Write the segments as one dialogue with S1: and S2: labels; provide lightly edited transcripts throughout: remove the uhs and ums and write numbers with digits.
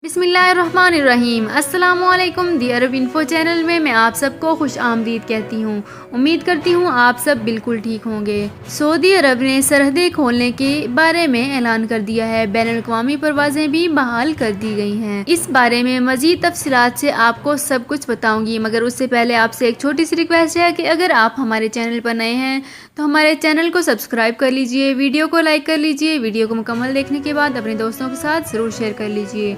S1: بسم اللہ الرحمن الرحیم۔ السلام علیکم دی عرب انفو چینل میں آپ سب کو خوش آمدید کہتی ہوں۔ امید کرتی ہوں آپ سب بالکل ٹھیک ہوں گے۔ سعودی عرب نے سرحدیں کھولنے کے بارے میں اعلان کر دیا ہے۔ بین الاقوامی پروازیں بھی بحال کر دی گئی ہیں۔ اس بارے میں مزید تفصیلات سے آپ کو سب کچھ بتاؤں گی، مگر اس سے پہلے آپ سے ایک چھوٹی سی ریکویسٹ ہے کہ اگر آپ ہمارے چینل پر نئے ہیں تو ہمارے چینل کو سبسکرائب کر لیجئے، ویڈیو کو لائک کر لیجئے، ویڈیو کو مکمل دیکھنے کے بعد اپنے دوستوں کے ساتھ ضرور شیئر کر لیجئے۔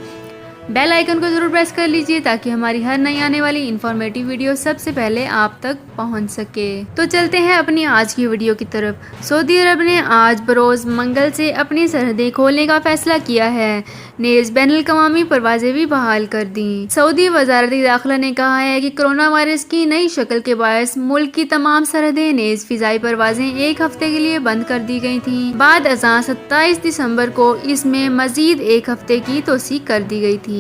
S1: بیل آئیکن کو ضرور پریس کر لیجئے تاکہ ہماری ہر نئی آنے والی انفارمیٹیو ویڈیو سب سے پہلے آپ تک پہنچ سکے۔ تو چلتے ہیں اپنی آج کی ویڈیو کی طرف۔ سعودی عرب نے آج بروز منگل سے اپنی سرحدیں کھولنے کا فیصلہ کیا ہے، نیز بین الاقوامی پروازیں بھی بحال کر دیں۔ سعودی وزارت داخلہ نے کہا ہے کہ کرونا وائرس کی نئی شکل کے باعث ملک کی تمام سرحدیں نیز فضائی پروازیں ایک ہفتے کے لیے بند کر دی گئی تھیں۔ بعد ازاں 27 دسمبر کو اس میں مزید ایک ہفتے کی توسیع کر دی گئی تھی،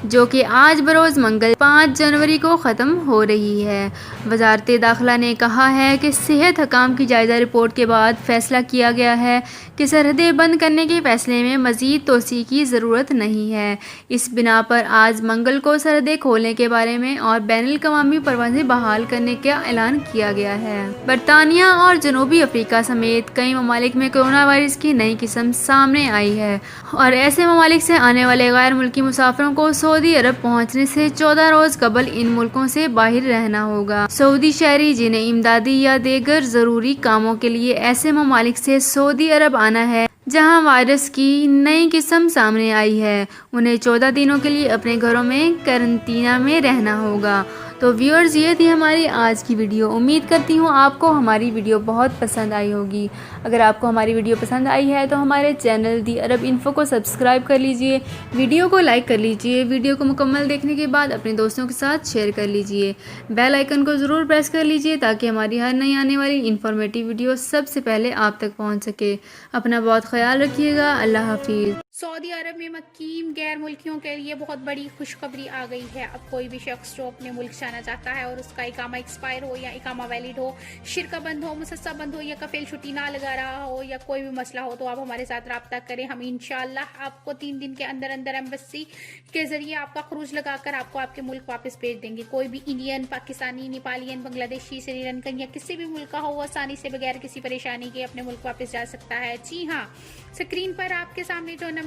S1: جو کہ آج بروز منگل 5 جنوری کو ختم ہو رہی ہے۔ وزارت داخلہ نے کہا ہے کہ صحت حکام کی جائزہ رپورٹ کے بعد فیصلہ کیا گیا ہے کہ سرحدیں بند کرنے کے فیصلے میں مزید توسیع کی ضرورت نہیں ہے۔ اس بنا پر آج منگل کو سرحدیں کھولنے کے بارے میں اور بین الاقوامی پروازیں بحال کرنے کا اعلان کیا گیا ہے۔ برطانیہ اور جنوبی افریقہ سمیت کئی ممالک میں کرونا وائرس کی نئی قسم سامنے آئی ہے اور ایسے ممالک سے آنے والے غیر ملکی مسافروں کو سعودی عرب پہنچنے سے 14 روز قبل ان ملکوں سے باہر رہنا ہوگا۔ سعودی شہری جنہیں امدادی یا دیگر ضروری کاموں کے لیے ایسے ممالک سے سعودی عرب آنا ہے جہاں وائرس کی نئی قسم سامنے آئی ہے، انہیں 14 دنوں کے لیے اپنے گھروں میں قرنطینہ میں رہنا ہوگا۔ تو ویورز، یہ تھی ہماری آج کی ویڈیو۔ امید کرتی ہوں آپ کو ہماری ویڈیو بہت پسند آئی ہوگی۔ اگر آپ کو ہماری ویڈیو پسند آئی ہے تو ہمارے چینل دی عرب انفو کو سبسکرائب کر لیجئے، ویڈیو کو لائک کر لیجئے، ویڈیو کو مکمل دیکھنے کے بعد اپنے دوستوں کے ساتھ شیئر کر لیجئے، بیل آئیکن کو ضرور پریس کر لیجئے تاکہ ہماری ہر نئی آنے والی انفارمیٹیو ویڈیو سب سے پہلے آپ تک پہنچ سکے۔ اپنا بہت خیال رکھیے گا۔ اللہ حافظ۔
S2: سعودی عرب میں مقیم غیر ملکیوں کے لیے بہت بڑی خوشخبری آ گئی ہے۔ اب کوئی بھی شخص جو اپنے ملک جانا چاہتا ہے اور اس کا اقامہ ایکسپائر ہو یا اقامہ ویلڈ ہو، شرکہ بند ہو، مسسہ بند ہو یا کفیل چھٹی نہ لگا رہا ہو یا کوئی بھی مسئلہ ہو تو آپ ہمارے ساتھ رابطہ کریں۔ ہم انشاءاللہ آپ کو 3 دن کے اندر اندر ایمبیسی کے ذریعے آپ کا خروج لگا کر آپ کو آپ کے ملک واپس بھیج دیں گے۔ کوئی بھی انڈین، پاکستانی، نیپالین، بنگلہ دیشی، سری لنکن یا کسی بھی ملک کا ہو، وہ آسانی سے بغیر کسی پریشانی کے اپنے ملک واپس جا سکتا ہے۔ جی ہاں، اسکرین پر آپ کے سامنے جو نمبر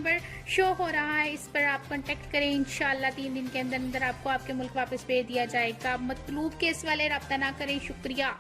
S2: شو ہو رہا ہے اس پر آپ کنٹیکٹ کریں۔ انشاءاللہ 3 دن کے اندر اندر آپ کو آپ کے ملک واپس بھیج دیا جائے گا۔ مطلوب کیس والے رابطہ نہ کریں۔ شکریہ۔